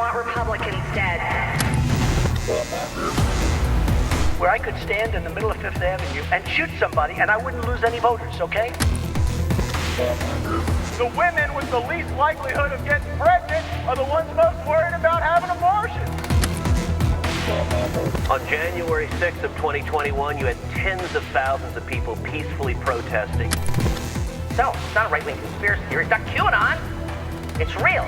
want Republicans dead. Where I could stand in the middle of Fifth Avenue and shoot somebody and I wouldn't lose any voters, okay? The women with the least likelihood of getting pregnant are the ones most worried about having abortions. On January 6th of 2021, you had tens of thousands of people peacefully protesting. So, it's not a right-wing conspiracy theory. It's not QAnon. It's real.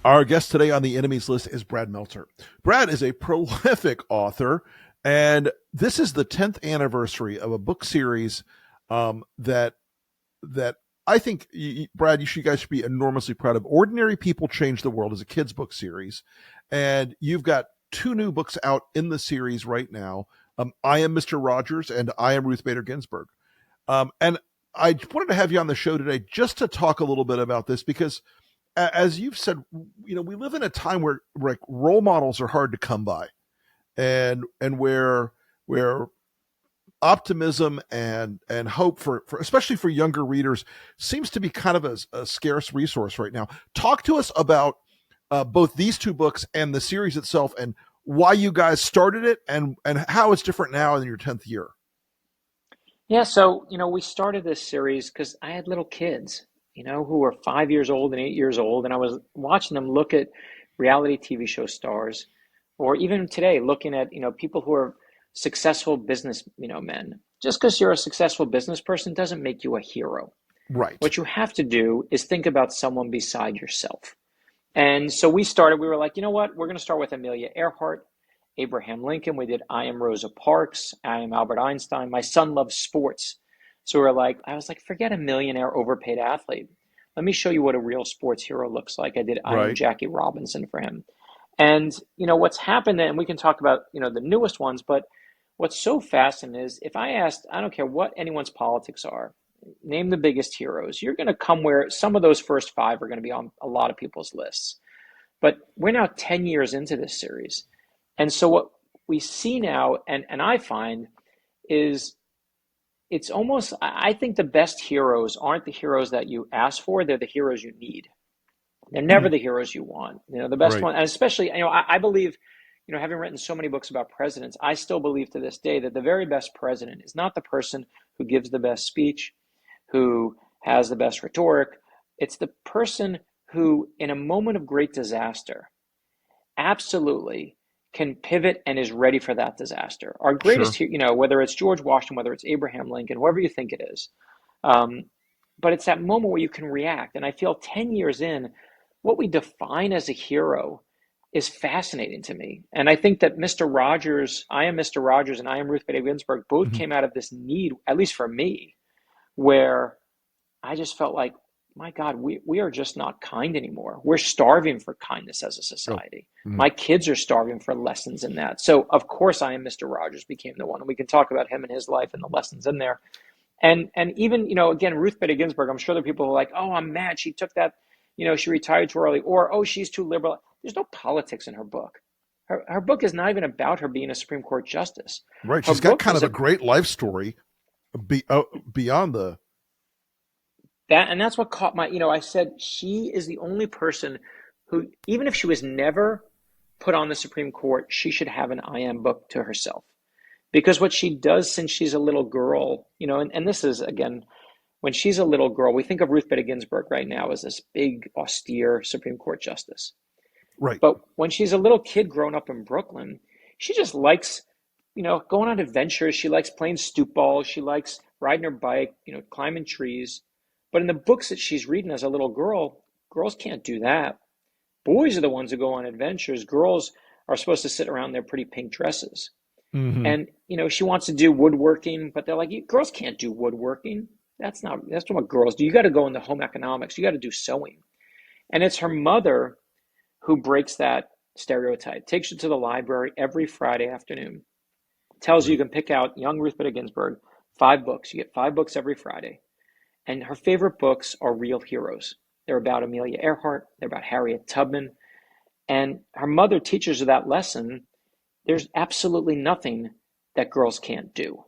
Our guest today on the enemies list is Brad Meltzer. Brad is a prolific author, and this is the 10th anniversary of a book series that I think, Brad, you guys should be enormously proud of. Ordinary People Change the World is a kid's book series, and you've got 2 new books out in the series right now. I Am Mr. Rogers and I Am Ruth Bader Ginsburg. And I wanted to have you on the show today just to talk a little bit about this because, as you've said, we live in a time where role models are hard to come by, and where optimism and hope for especially for younger readers seems to be kind of a scarce resource right now. Talk to us about both these 2 books and the series itself, and why you guys started it, and how it's different now in your 10th year. Yeah, so we started this series because I had little kids, who were 5 years old and 8 years old. And I was watching them look at reality TV show stars, or even today, looking at, people who are successful business, men. Just because you're a successful business person doesn't make you a hero. Right. What you have to do is think about someone beside yourself. And so we were like, you know what? We're going to start with Amelia Earhart, Abraham Lincoln. We did I Am Rosa Parks. I Am Albert Einstein. My son loves sports. So I was like, forget a millionaire overpaid athlete. Let me show you what a real sports hero looks like. I did I Am Jackie Robinson for him. And, what's happened, and we can talk about, the newest ones, but what's so fascinating is if I asked, I don't care what anyone's politics are, name the biggest heroes, you're going to come where some of those first 5 are going to be on a lot of people's lists. But we're now 10 years into this series. And so what we see now, and I find, is it's almost, I think the best heroes aren't the heroes that you ask for, they're the heroes you need. They're never the heroes you want. The best one, and especially, I believe, having written so many books about presidents, I still believe to this day that the very best president is not the person who gives the best speech, who has the best rhetoric. It's the person who, in a moment of great disaster, absolutely can pivot and is ready for that disaster. Our greatest, whether it's George Washington, whether it's Abraham Lincoln, whoever you think it is. But it's that moment where you can react. And I feel 10 years in, what we define as a hero is fascinating to me. And I think that Mr. Rogers, I Am Mr. Rogers and I Am Ruth Bader Ginsburg both came out of this need, at least for me, where I just felt like, my God, we are just not kind anymore. We're starving for kindness as a society. My kids are starving for lessons in that. So of course I Am Mr. Rogers became the one. And we can talk about him and his life and the lessons in there. And even, again, Ruth Bader Ginsburg, I'm sure there are people who are like, oh, I'm mad. She took that, she retired too early, or, oh, she's too liberal. There's no politics in her book. Her book is not even about her being a Supreme Court justice. Right. She's got kind of a great life story beyond the... And that's what caught my, I said, she is the only person who, even if she was never put on the Supreme Court, she should have an I Am book to herself. Because what she does since she's a little girl, and this is, again, when she's a little girl, we think of Ruth Bader Ginsburg right now as this big, austere Supreme Court justice. Right. But when she's a little kid growing up in Brooklyn, she just likes, going on adventures. She likes playing stoop ball. She likes riding her bike, climbing trees. But in the books that she's reading as a little girl, girls can't do that. Boys are the ones who go on adventures. Girls are supposed to sit around their pretty pink dresses. And, she wants to do woodworking, but they're like, girls can't do woodworking. That's not what girls do. You got to go into home economics. You got to do sewing. And it's her mother who breaks that stereotype, takes you to the library every Friday afternoon, tells you can pick out young Ruth Bader Ginsburg, 5 books. You get 5 books every Friday. And her favorite books are real heroes. They're about Amelia Earhart. They're about Harriet Tubman. And her mother teaches her that lesson. There's absolutely nothing that girls can't do.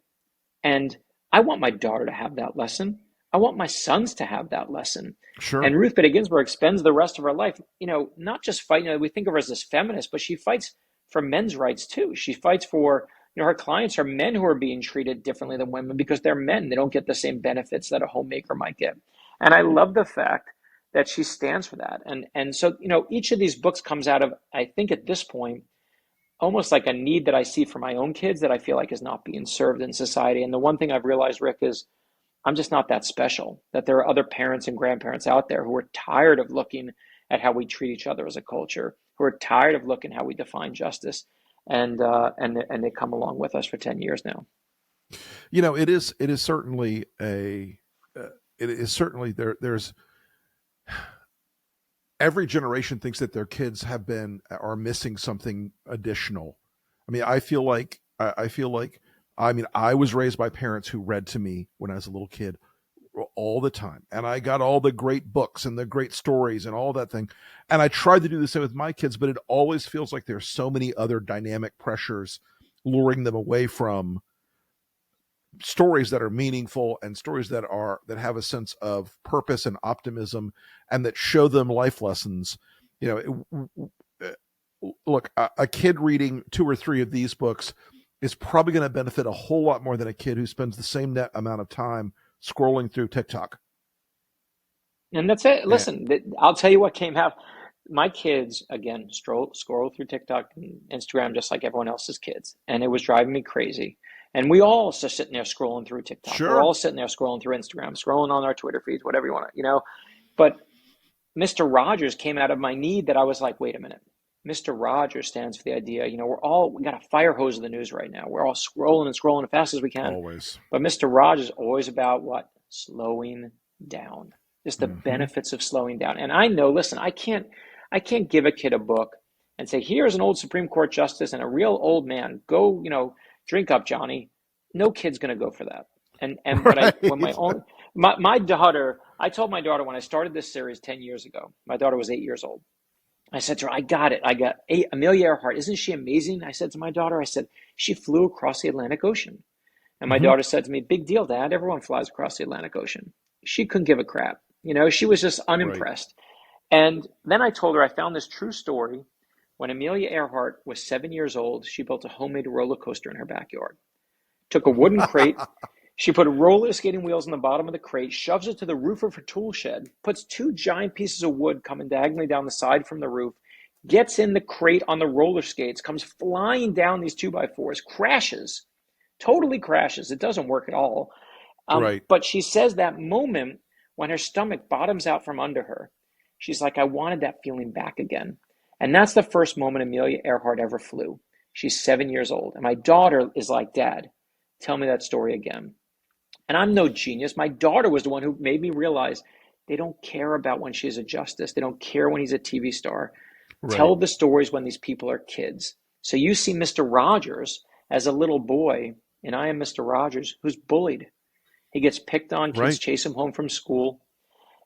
And I want my daughter to have that lesson. I want my sons to have that lesson. Sure. And Ruth Bader Ginsburg spends the rest of her life, not just fighting, we think of her as this feminist, but she fights for men's rights too. She fights for, her clients are men who are being treated differently than women because they're men. They don't get the same benefits that a homemaker might get. And I love the fact that she stands for that. And so, each of these books comes out of, I think at this point, almost like a need that I see for my own kids that I feel like is not being served in society. And the one thing I've realized, Rick, is I'm just not that special, that there are other parents and grandparents out there who are tired of looking at how we treat each other as a culture, who are tired of looking how we define justice. And they come along with us for 10 years now. It is certainly there's every generation thinks that their kids are missing something additional. I mean, I feel like I was raised by parents who read to me when I was a little kid all the time. And I got all the great books and the great stories and all that thing. And I tried to do the same with my kids, but it always feels like there's so many other dynamic pressures luring them away from stories that are meaningful and stories that have a sense of purpose and optimism and that show them life lessons. Look, a kid reading 2 or 3 of these books is probably going to benefit a whole lot more than a kid who spends the same net amount of time scrolling through TikTok. And that's it. Listen, I'll tell you what came out. My kids, again, scroll through TikTok and Instagram just like everyone else's kids. And it was driving me crazy. And we all are sitting there scrolling through TikTok. Sure. We're all sitting there scrolling through Instagram, scrolling on our Twitter feeds, whatever you want to, But Mr. Rogers came out of my need that I was like, wait a minute. Mr. Rogers stands for the idea, we got a fire hose of the news right now. We're all scrolling and scrolling as fast as we can. Always. But Mr. Rogers is always about what? Slowing down. Just the benefits of slowing down. And I know, listen, I can't give a kid a book and say, here's an old Supreme Court justice and a real old man. Go, drink up, Johnny. No kid's going to go for that. And right. My daughter, I told my daughter when I started this series 10 years ago, my daughter was 8 years old. I said to her, I got it. Amelia Earhart. Isn't she amazing? I said to my daughter, she flew across the Atlantic Ocean. And my daughter said to me, big deal, Dad. Everyone flies across the Atlantic Ocean. She couldn't give a crap. She was just unimpressed. Right. And then I told her I found this true story. When Amelia Earhart was 7 years old, she built a homemade roller coaster in her backyard. Took a wooden crate. She put roller skating wheels on the bottom of the crate, shoves it to the roof of her tool shed, puts 2 giant pieces of wood coming diagonally down the side from the roof, gets in the crate on the roller skates, comes flying down these 2x4s, crashes, totally crashes. It doesn't work at all. Right. But she says that moment when her stomach bottoms out from under her, she's like, I wanted that feeling back again. And that's the first moment Amelia Earhart ever flew. She's 7 years old. And my daughter is like, Dad, tell me that story again. And I'm no genius. My daughter was the one who made me realize they don't care about when she's a justice. They don't care when he's a TV star. Right. Tell the stories when these people are kids. So you see Mr. Rogers as a little boy, and I am Mr. Rogers, who's bullied. He gets picked on, kids chase him home from school.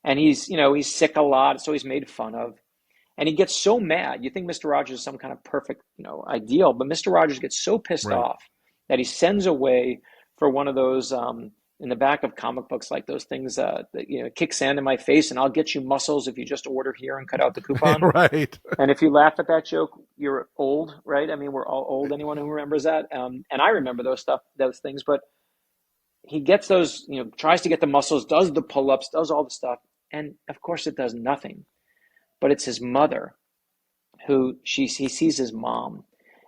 And he's sick a lot, so he's made fun of. And he gets so mad. You think Mr. Rogers is some kind of perfect, ideal, but Mr. Rogers gets so pissed off that he sends away for one of those in the back of comic books, like those things that, kick sand in my face and I'll get you muscles if you just order here and cut out the coupon. Right. And if you laugh at that joke, you're old, right? I mean, we're all old. Anyone who remembers that. And I remember those things, but he gets those, tries to get the muscles, does the pull-ups, does all the stuff. And of course it does nothing, but it's his mother who he sees his mom,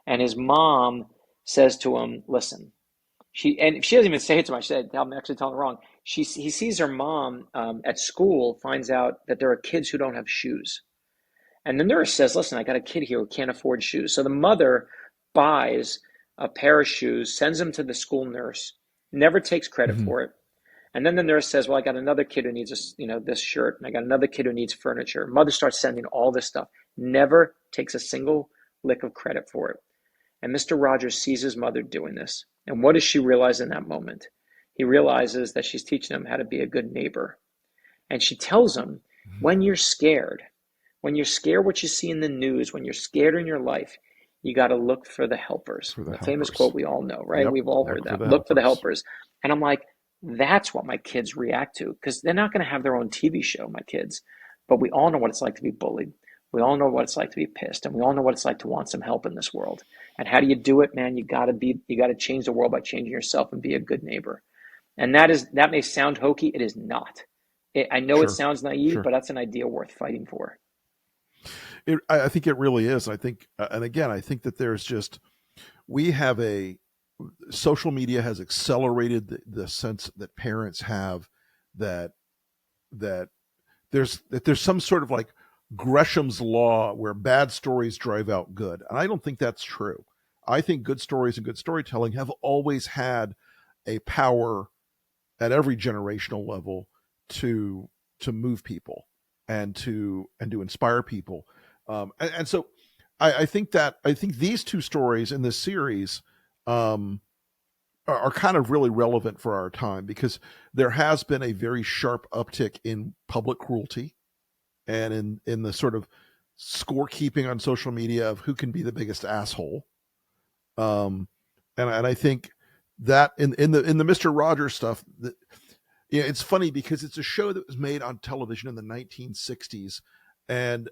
and his mom says to him, listen, she doesn't even say it to him. She said, I'm actually telling her wrong. He sees her mom at school, finds out that there are kids who don't have shoes. And the nurse says, listen, I got a kid here who can't afford shoes. So the mother buys a pair of shoes, sends them to the school nurse, never takes credit for it. And then the nurse says, well, I got another kid who needs this shirt, and I got another kid who needs furniture. Mother starts sending all this stuff, never takes a single lick of credit for it. And Mr. Rogers sees his mother doing this. And what does she realize in that moment? He realizes that she's teaching him how to be a good neighbor. And she tells him, when you're scared what you see in the news, when you're scared in your life, you got to look for the helpers. The famous quote we all know, right? Yep. We've all heard that. Look for the helpers. And I'm like, That's what my kids react to, because they're not going to have their own TV show, my kids. But we all know what it's like to be bullied. We all know what it's like to be pissed, and we all know what it's like to want some help in this world. And how do you do it, man? You got to change the world by changing yourself and be a good neighbor. And that may sound hokey. It is not. I know it Sure. sounds naive, Sure. but that's an idea worth fighting for. I think it really is. I think, and again, I think that there's just, we have social media has accelerated the sense that parents have that there's some sort of like Gresham's law where bad stories drive out good. And I don't think that's true. I think good stories and good storytelling have always had a power at every generational level to move people and to inspire people. And so I think these two stories in this series are kind of really relevant for our time, because there has been a very sharp uptick in public cruelty and in the sort of scorekeeping on social media of who can be the biggest asshole. And I think that in the Mr. Rogers stuff, that, it's funny because it's a show that was made on television in the 1960s, and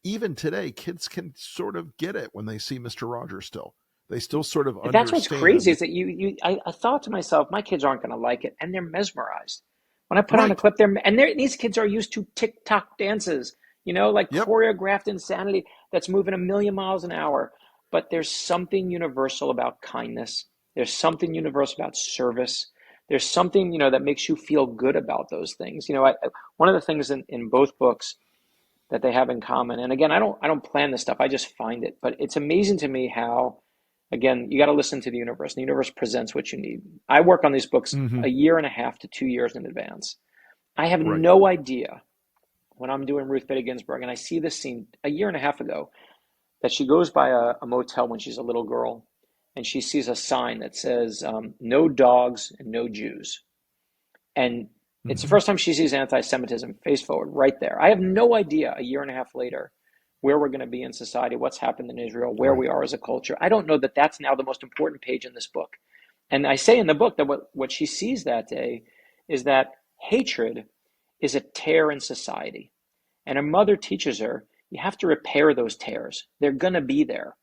even today, kids can sort of get it when they see Mr. Rogers still. They still sort of understand. That's what's crazy is that I thought to myself, my kids aren't going to like it, and they're mesmerized. When I put on a clip, these kids are used to TikTok dances, like choreographed insanity that's moving 1,000,000 miles an hour. But there's something universal about kindness. There's something universal about service. There's something, that makes you feel good about those things. One of the things in both books that they have in common, and again, I don't plan this stuff, I just find it, but it's amazing to me how, again, you got to listen to the universe. The universe presents what you need. I work on these books a year and a half to 2 years in advance. I have no idea when I'm doing Ruth Bader Ginsburg, and I see this scene a year and a half ago, that she goes by a motel when she's a little girl, and she sees a sign that says, no dogs and no Jews. And it's the first time she sees anti-Semitism face forward right there. I have no idea a year and a half later where we're going to be in society, what's happened in Israel, where we are as a culture. I don't know that that's now the most important page in this book. And I say in the book that what she sees that day is that hatred is a tear in society. And her mother teaches her, you have to repair those tears. They're going to be there.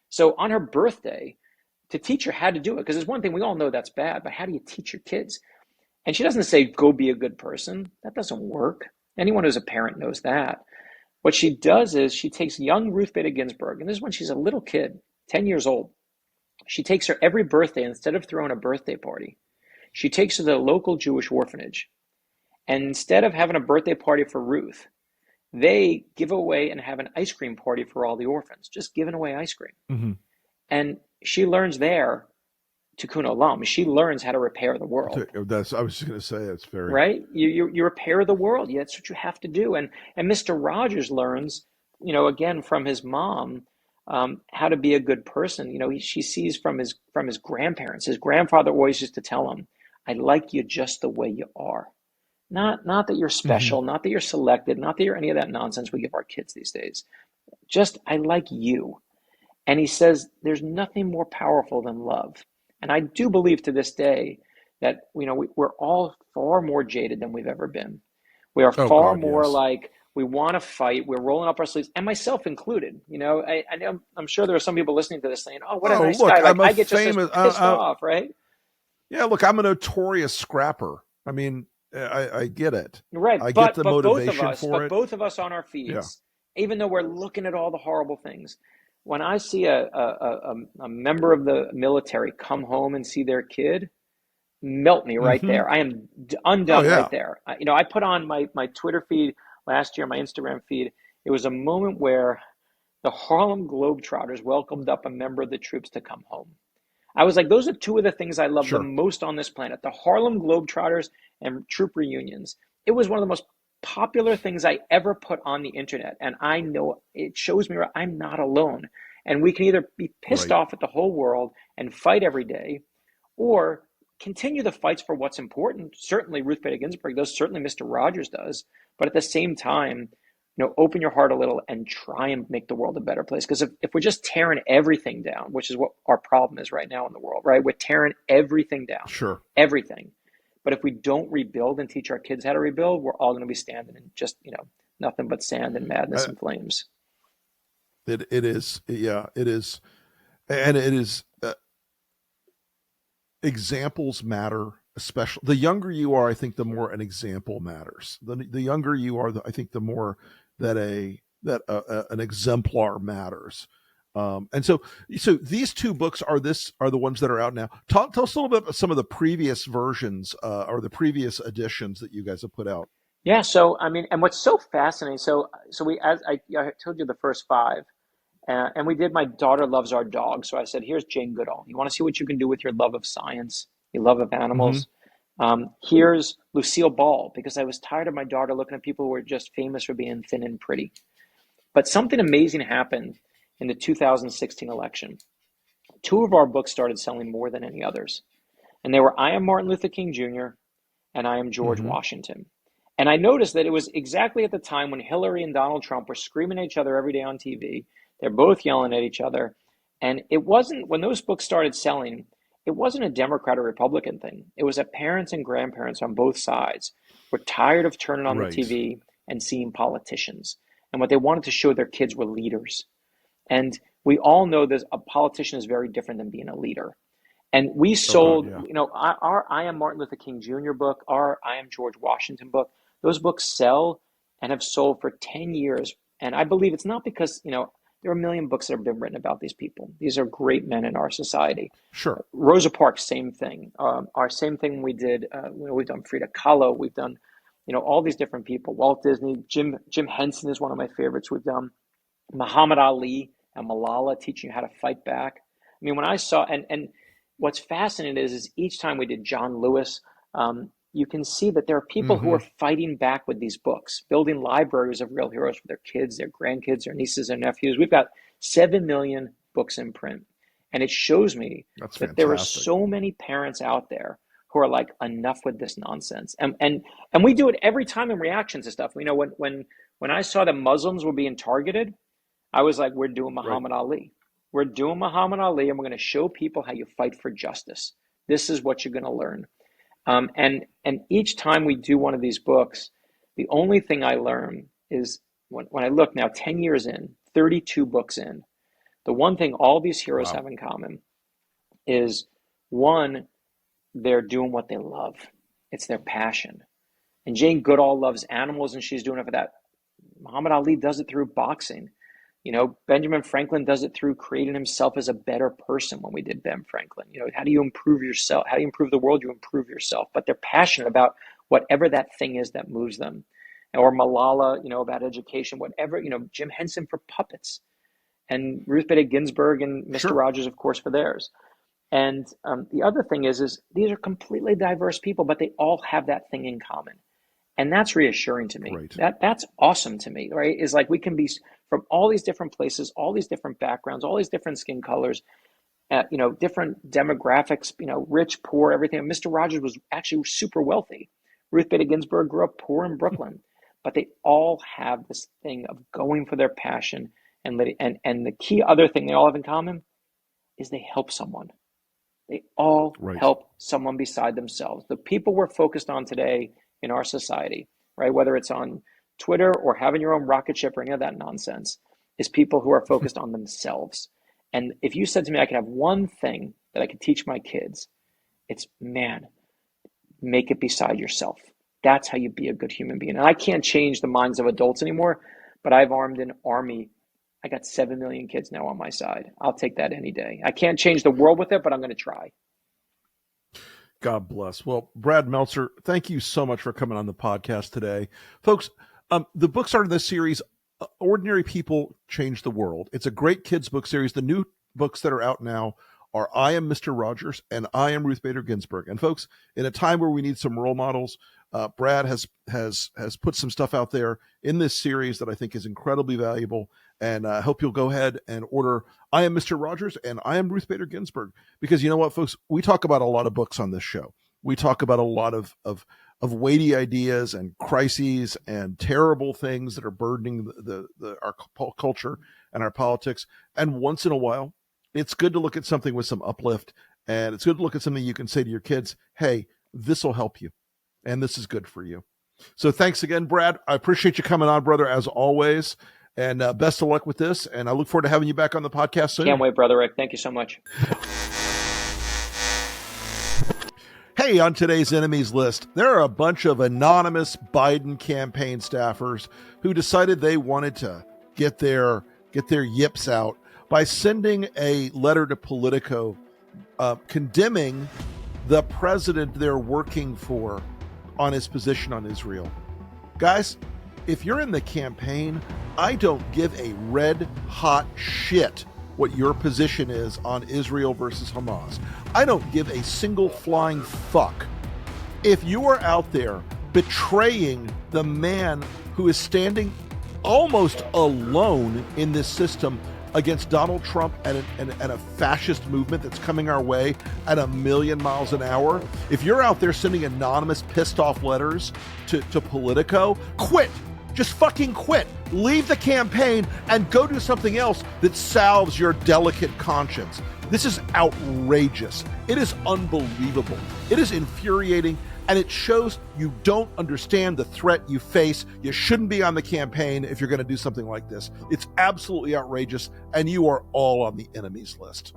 So on her birthday, to teach her how to do it, because there's one thing, we all know that's bad, but how do you teach your kids? And she doesn't say, go be a good person. That doesn't work. Anyone who's a parent knows that. What she does is she takes young Ruth Bader Ginsburg, and this is when she's a little kid, 10 years old. She takes her every birthday, instead of throwing a birthday party, she takes her to the local Jewish orphanage. And instead of having a birthday party for Ruth, they give away and have an ice cream party for all the orphans, just giving away ice cream. And she learns there, tikkun olam, she learns how to repair the world. I was just going to say, that's very right. You repair the world. That's what you have to do. And Mr. Rogers learns, again from his mom, how to be a good person. She sees from his grandparents. His grandfather always used to tell him, "I like you just the way you are." Not that you're special, not that you're selected, not that you're any of that nonsense we give our kids these days. Just, I like you. And he says, there's nothing more powerful than love. And I do believe to this day that, we're all far more jaded than we've ever been. We are far more like, we want to fight. We're rolling up our sleeves, and myself included. I'm sure there are some people listening to this saying, "Oh, what a nice guy!" Like, I get just pissed off, right? Yeah, look, I'm a notorious scrapper. I mean, I get it. Right. I get the motivation for it. Both of us on our feeds, even though we're looking at all the horrible things, when I see a member of the military come home and see their kid, melt me right there. I am undone right there. I put on my Twitter feed last year, my Instagram feed. It was a moment where the Harlem Globetrotters welcomed up a member of the troops to come home. I was like, those are two of the things I love the most on this planet, the Harlem Globetrotters and troop reunions. It was one of the most popular things I ever put on the internet. And I know it shows me I'm not alone. And we can either be pissed off at the whole world and fight every day, or continue the fights for what's important. Certainly Ruth Bader Ginsburg does, certainly Mr. Rogers does. But at the same time, open your heart a little and try and make the world a better place. Because if we're just tearing everything down, which is what our problem is right now in the world, right? We're tearing everything down. Sure. Everything. But if we don't rebuild and teach our kids how to rebuild, we're all going to be standing in just, nothing but sand and madness and flames. It is. Yeah, it is. And it is, examples matter, especially the younger you are. I think the more an example matters. The younger you are, I think the more that an exemplar matters. And so these two books are the ones that are out now. Tell us a little bit about some of the previous versions or the previous editions that you guys have put out. Yeah. So, I mean, and what's so fascinating, so as I told you the first five, and we did My Daughter Loves Our Dog. So I said, here's Jane Goodall. You want to see what you can do with your love of science, your love of animals? Here's Lucille Ball, because I was tired of my daughter looking at people who were just famous for being thin and pretty. But something amazing happened in the 2016 election. Two of our books started selling more than any others. And they were I Am Martin Luther King Jr. and I Am George Washington. And I noticed that it was exactly at the time when Hillary and Donald Trump were screaming at each other every day on TV. They're both yelling at each other. And it wasn't, when those books started selling, it wasn't a Democrat or Republican thing. It was that parents and grandparents on both sides were tired of turning on the TV and seeing politicians. And what they wanted to show their kids were leaders. And we all know that a politician is very different than being a leader. And we sold, our I Am Martin Luther King Jr. book, our I Am George Washington book. Those books sell and have sold for 10 years. And I believe it's not because, there are a million books that have been written about these people. These are great men in our society. Sure. Rosa Parks, same thing. Our same thing we did, we've done Frida Kahlo. We've done, all these different people. Walt Disney, Jim Henson is one of my favorites. We've done Muhammad Ali and Malala teaching you how to fight back. I mean, when I saw, and what's fascinating is each time we did John Lewis, you can see that there are people who are fighting back with these books, building libraries of real heroes for their kids, their grandkids, their nieces and nephews. We've got 7 million books in print. And it shows me that there are so many parents out there who are like, enough with this nonsense. And we do it every time in reaction to stuff. When I saw that Muslims were being targeted, I was like, we're doing Muhammad Ali. We're doing Muhammad Ali, and we're going to show people how you fight for justice. This is what you're going to learn. And each time we do one of these books, the only thing I learn is when I look now 10 years in, 32 books in, the one thing all these heroes have in common is, one, they're doing what they love. It's their passion. And Jane Goodall loves animals, and she's doing it for that. Muhammad Ali does it through boxing. Benjamin Franklin does it through creating himself as a better person when we did Ben Franklin. How do you improve yourself? How do you improve the world? You improve yourself. But they're passionate about whatever that thing is that moves them. Or Malala, about education, whatever, Jim Henson for puppets. And Ruth Bader Ginsburg and Mr. Rogers, of course, for theirs. And the other thing is these are completely diverse people, but they all have that thing in common. And that's reassuring to me. That's awesome to me, right? Is like we can be from all these different places, all these different backgrounds, all these different skin colors, different demographics, rich, poor, everything. And Mr. Rogers was actually super wealthy. Ruth Bader Ginsburg grew up poor in Brooklyn, but they all have this thing of going for their passion. And the key other thing they all have in common is they help someone. They all help someone beside themselves. The people we're focused on today in our society, right? Whether it's on Twitter or having your own rocket ship or any of that nonsense, is people who are focused on themselves. And if you said to me, I could have one thing that I could teach my kids, it's, man, make it beside yourself. That's how you be a good human being. And I can't change the minds of adults anymore, but I've armed an army. I got 7 million kids now on my side. I'll take that any day. I can't change the world with it, but I'm going to try. God bless. Well, Brad Meltzer, thank you so much for coming on the podcast today. Folks, the books are in this series, Ordinary People Change the World. It's a great kids book series. The new books that are out now are I Am Mr. Rogers and I Am Ruth Bader Ginsburg. And folks, in a time where we need some role models, Brad has put some stuff out there in this series that I think is incredibly valuable. And I hope you'll go ahead and order I Am Mr. Rogers and I Am Ruth Bader Ginsburg. Because you know what, folks? We talk about a lot of books on this show. We talk about a lot of weighty ideas and crises and terrible things that are burdening our culture and our politics. And once in a while, it's good to look at something with some uplift. And it's good to look at something you can say to your kids, hey, this will help you. and this is good for you. So thanks again, Brad. I appreciate you coming on, brother, as always. And best of luck with this. And I look forward to having you back on the podcast soon. Can't wait, Brother Rick. Thank you so much. Hey, on today's enemies list, there are a bunch of anonymous Biden campaign staffers who decided they wanted to get their yips out by sending a letter to Politico condemning the president they're working for on his position on Israel. Guys, if you're in the campaign, I don't give a red hot shit what your position is on Israel versus Hamas. I don't give a single flying fuck. If you are out there betraying the man who is standing almost alone in this system against Donald Trump and a fascist movement that's coming our way at 1,000,000 miles an hour, if you're out there sending anonymous pissed off letters to Politico, quit. Just fucking quit. Leave the campaign and go do something else that salves your delicate conscience. This is outrageous. It is unbelievable. It is infuriating, and it shows you don't understand the threat you face. You shouldn't be on the campaign if you're going to do something like this. It's absolutely outrageous, and you are all on the enemies list.